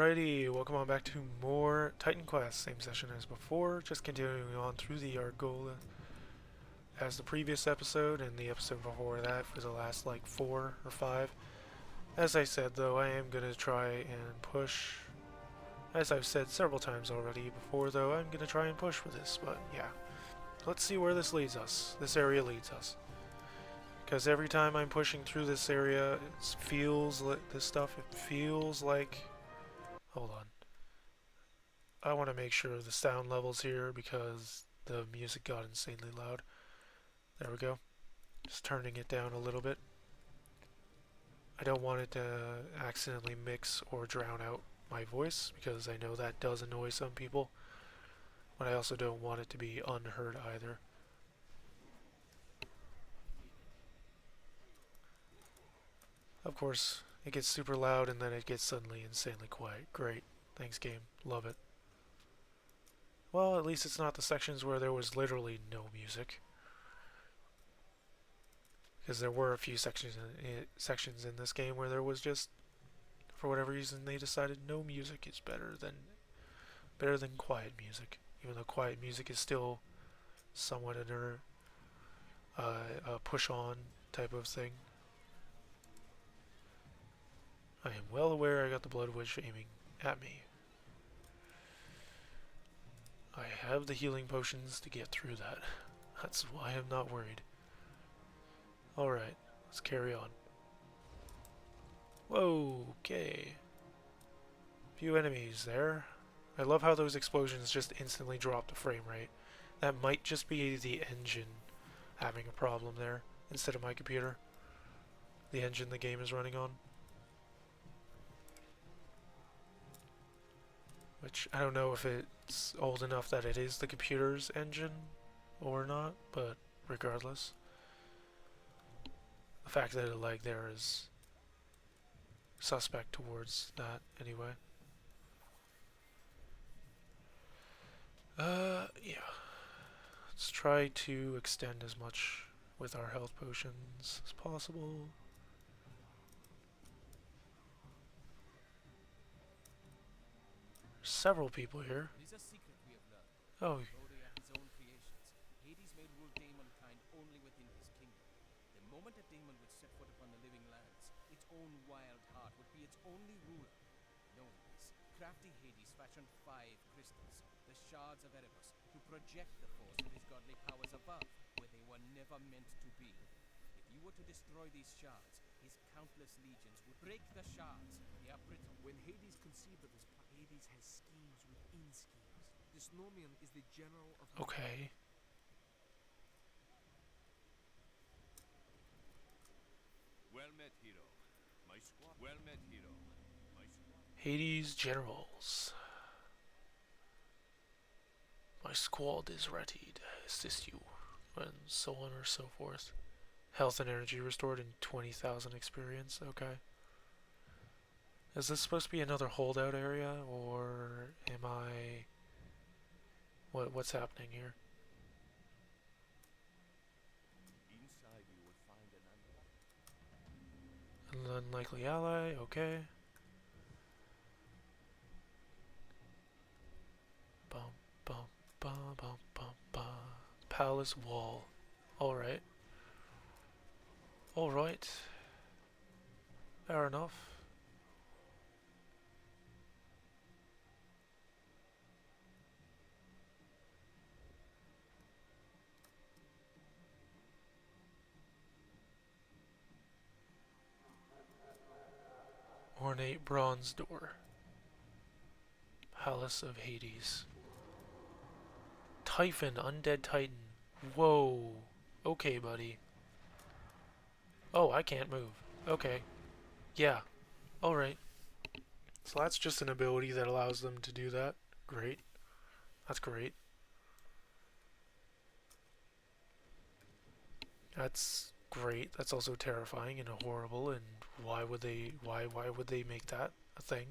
Alrighty, welcome on back to more Titan Quest. Same session as before, just continuing on through the Argola as the previous episode and the episode before that for the last like 4 or 5. As I said though, I am going to try and push, as I've said several times already before though, I'm going to try and push for this, but yeah. Let's see where this leads us, this area leads us. Because every time I'm pushing through this area, it feels like this stuff, it feels like... Hold on. I want to make sure the sound level's here because the music got insanely loud. There we go. Just turning it down a little bit. I don't want it to accidentally mix or drown out my voice because I know that does annoy some people. But I also don't want it to be unheard either. Of course, it gets super loud and then it gets suddenly insanely quiet. Great. Thanks, game. Love it. Well, at least it's not the sections where there was literally no music. Because there were a few sections in this game where there was just, for whatever reason, they decided no music is better than quiet music. Even though quiet music is still somewhat a push-on type of thing. I am well aware I got the Blood Witch aiming at me. I have the healing potions to get through that. That's why I'm not worried. Alright, let's carry on. Whoa, okay. Few enemies there. I love how those explosions just instantly drop the frame rate. That might just be the engine having a problem there instead of my computer. The engine the game is running on. Which, I don't know if it's old enough that it is the computer's engine or not, but regardless. The fact that it lagged there is suspect towards that, anyway. Yeah. Let's try to extend as much with our health potions as possible. There's several people here. Oh. Moment a demon would set foot upon the living lands, its own wild heart would be its only ruler. Knowing this, crafty Hades fashioned 5 crystals, the shards of Erebus, to project the force of his godly powers above, where they were never meant to be. If you were to destroy these shards, his countless legions would break the shards. They are brittle. When Hades conceived of his plan, Hades has schemes within schemes. This Nomian is the general of... Okay. Well met, hero. My squad. Well met, hero. My squad. Hades generals. My squad is ready to assist you, and so on or so forth. Health and energy restored and 20,000 experience. Okay. Is this supposed to be another holdout area, or am I... What's happening here? An unlikely ally, okay. Bum, bum, bum, bum, bum, bum. Palace wall. Alright. Alright. Fair enough. Ornate bronze door. Palace of Hades. Typhon, Undead Titan. Whoa. Okay, buddy. Oh, I can't move. Okay. Yeah. Alright. So that's just an ability that allows them to do that. Great. That's great. That's great. That's also terrifying and horrible, and why would they make that a thing?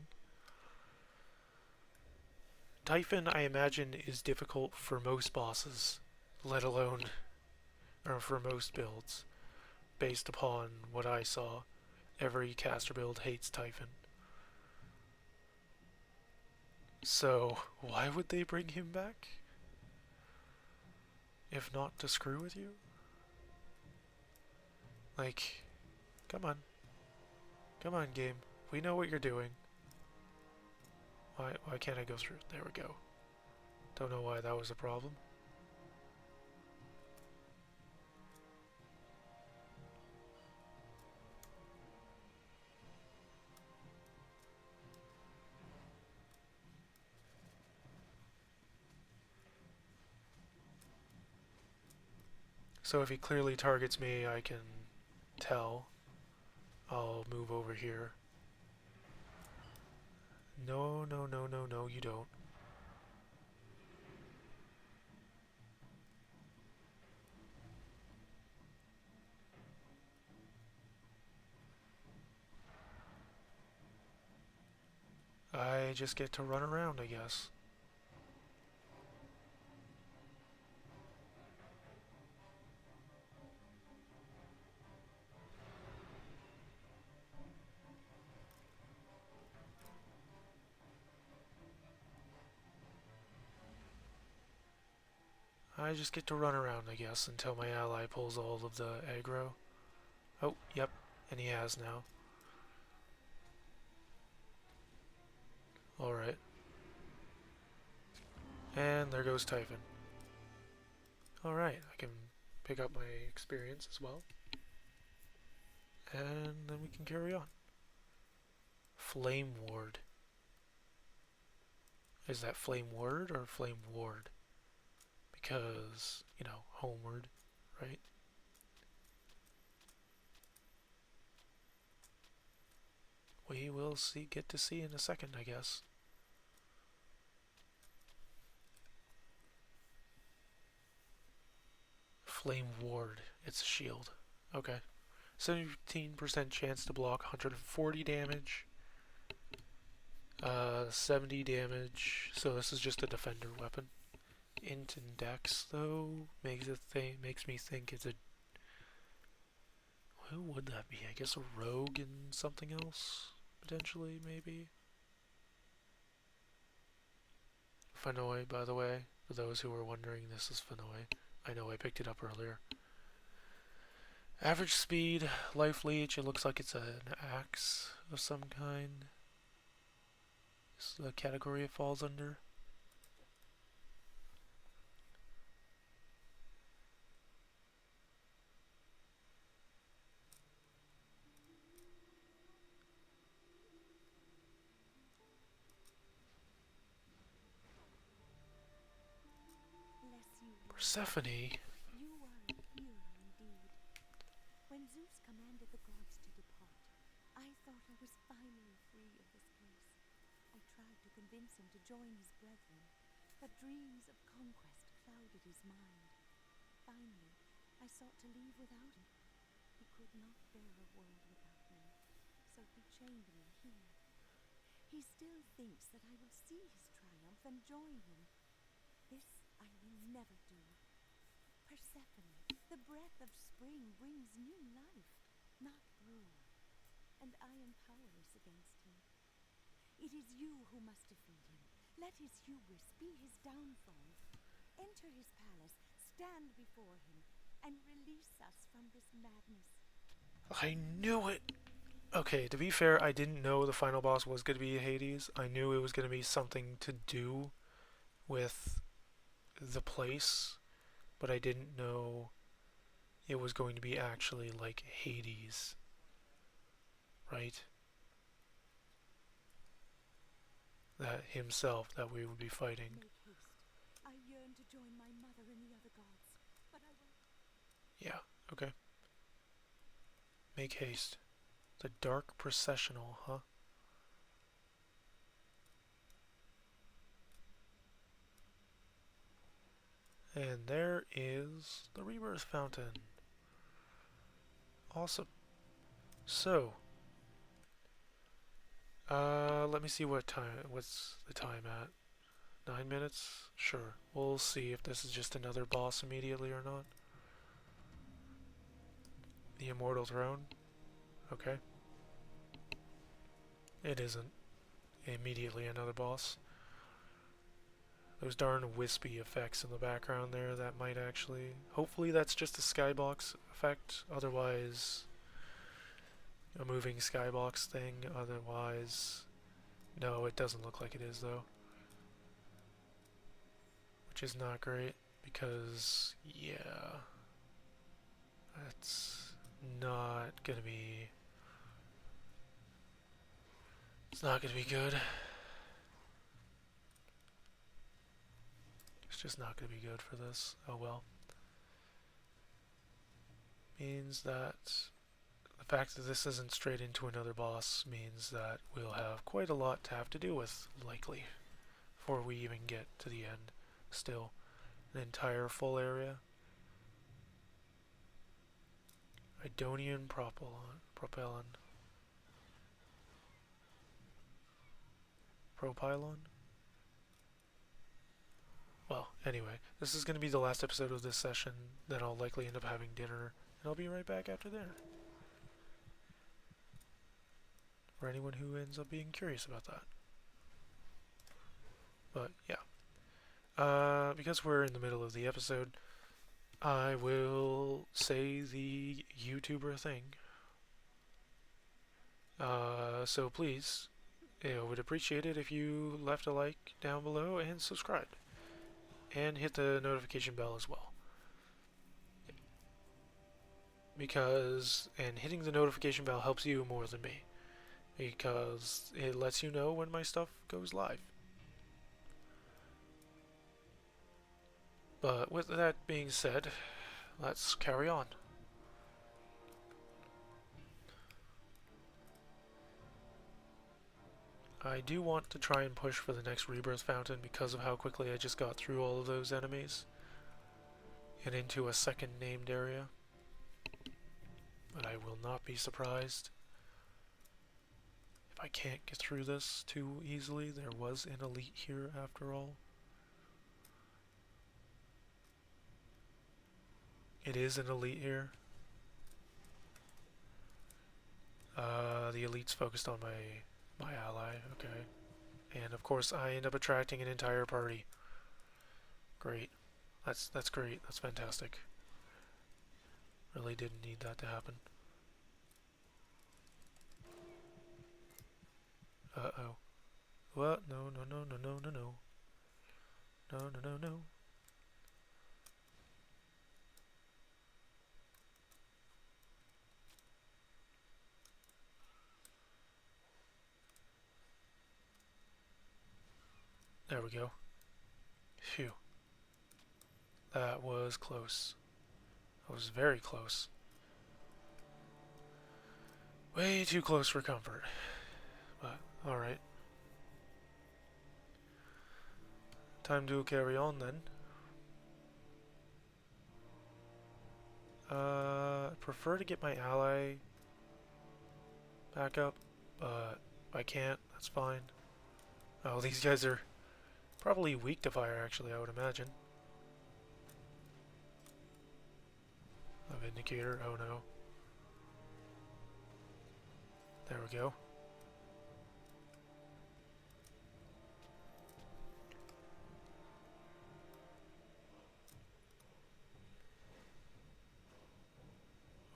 Typhon, I imagine, is difficult for most bosses, let alone or for most builds. Based upon what I saw, every caster build hates Typhon. So, why would they bring him back? If not to screw with you? Like, come on. Come on, game. We know what you're doing. Why can't I go through? There we go. Don't know why that was a problem. So if he clearly targets me, I can tell. I'll move over here. No, no, no, no, no, you don't. I just get to run around, I guess. I just get to run around, I guess, until my ally pulls all of the aggro. Oh, yep, and he has now. Alright. And there goes Typhon. Alright, I can pick up my experience as well. And then we can carry on. Flame Ward. Is that Flame Ward or Flame Ward? Because, you know, homeward, right? We will get to see in a second, I guess. Flame Ward. It's a shield. Okay. 17% chance to block, 140 damage. 70 damage. So this is just a defender weapon. Int and Dex though makes me think it's a. Who would that be? I guess a rogue and something else potentially, maybe. Fenoi, by the way, for those who were wondering, this is Fenoi. I know I picked it up earlier. Average speed, life leech. It looks like it's an axe of some kind. This is the category it falls under. Persephone. You are a hero indeed. When Zeus commanded the gods to depart, I thought I was finally free of this place. I tried to convince him to join his brethren, but dreams of conquest clouded his mind. Finally, I sought to leave without him. He could not bear a world without me, so he chained me here. He still thinks that I will see his triumph and join him. This I will never do. Persephone, the breath of spring brings new life, not ruin, and I am powerless against him. It is you who must defeat him. Let his hubris be his downfall. Enter his palace, stand before him, and release us from this madness. I knew it! Okay, to be fair, I didn't know the final boss was going to be Hades. I knew it was going to be something to do with the place, but I didn't know it was going to be actually like Hades. Right? That himself that we would be fighting. Make haste. I yearn to join my mother and the other gods, but I will. Yeah, okay. Make haste. The Dark Processional, huh? And there is the Rebirth Fountain. Awesome. So, let me see what's the time at. 9 minutes? Sure. We'll see if this is just another boss immediately or not. The Immortal Throne? Okay. It isn't immediately another boss. those darn wispy effects in the background there. That might actually, hopefully that's just a skybox effect. Otherwise, a moving skybox thing. Otherwise, no, it doesn't look like it is though, which is not great because yeah, that's not gonna be. It's not gonna be good. It's just not gonna be good for this. Oh well. Means that the fact that this isn't straight into another boss means that we'll have quite a lot to have to deal with, likely, before we even get to the end. Still, an entire full area. Idonian propellon. Propylon? Well, anyway, this is going to be the last episode of this session. Then I'll likely end up having dinner, and I'll be right back after dinner. For anyone who ends up being curious about that. But, yeah. Because we're in the middle of the episode, I will say the YouTuber thing. So please, I would appreciate it if you left a like down below and subscribed. And hit the notification bell as well. And hitting the notification bell helps you more than me. Because it lets you know when my stuff goes live. But with that being said, let's carry on. I do want to try and push for the next rebirth fountain because of how quickly I just got through all of those enemies and into a second named area. But I will not be surprised if I can't get through this too easily. There was an elite here after all. It is an elite here. The elite's focused on my ally, okay. And of course I end up attracting an entire party. Great. That's great. That's fantastic. Really didn't need that to happen. Uh-oh. What? No, no, no, no, no, no, no. No, no, no, no. There we go. Phew. That was close. That was very close. Way too close for comfort. But, alright. Time to carry on then. Prefer to get my ally back up, but if I can't, that's fine. Oh, these guys are probably weak to fire, actually, I would imagine. A Vindicator, oh no. There we go.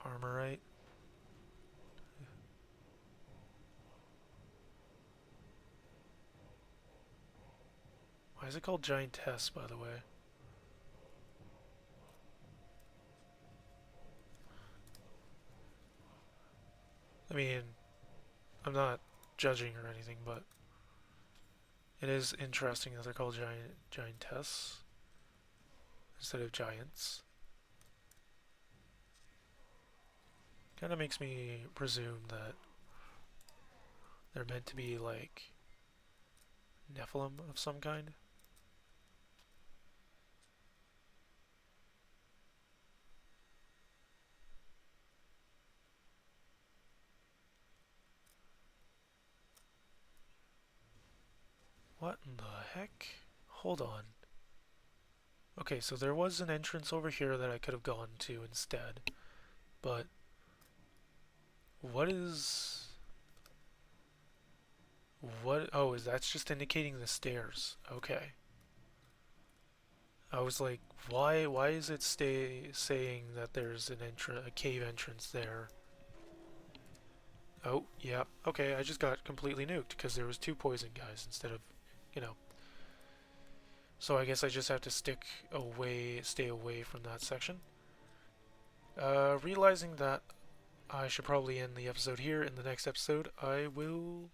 Armorite. Why is it called Giantess, by the way? I mean, I'm not judging or anything, but it is interesting that they're called Giantess instead of Giants. Kind of makes me presume that they're meant to be like Nephilim of some kind. What in the heck? Hold on. Okay, so there was an entrance over here that I could have gone to instead, but what is... What? Oh, that's just indicating the stairs. Okay. I was like, why is it saying that there's a cave entrance there? Oh, yeah. Okay, I just got completely nuked because there was two poison guys instead of, you know. So I guess I just have to stay away from that section. Realizing that I should probably end the episode here. In the next episode, I will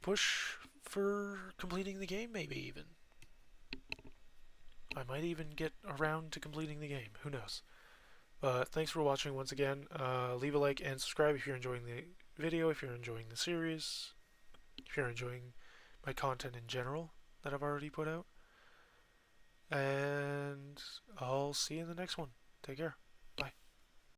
push for completing the game, maybe even. I might even get around to completing the game. Who knows? But thanks for watching once again. Leave a like and subscribe if you're enjoying the video, if you're enjoying the series, if you're enjoying my content in general that I've already put out. And I'll see you in the next one. Take care.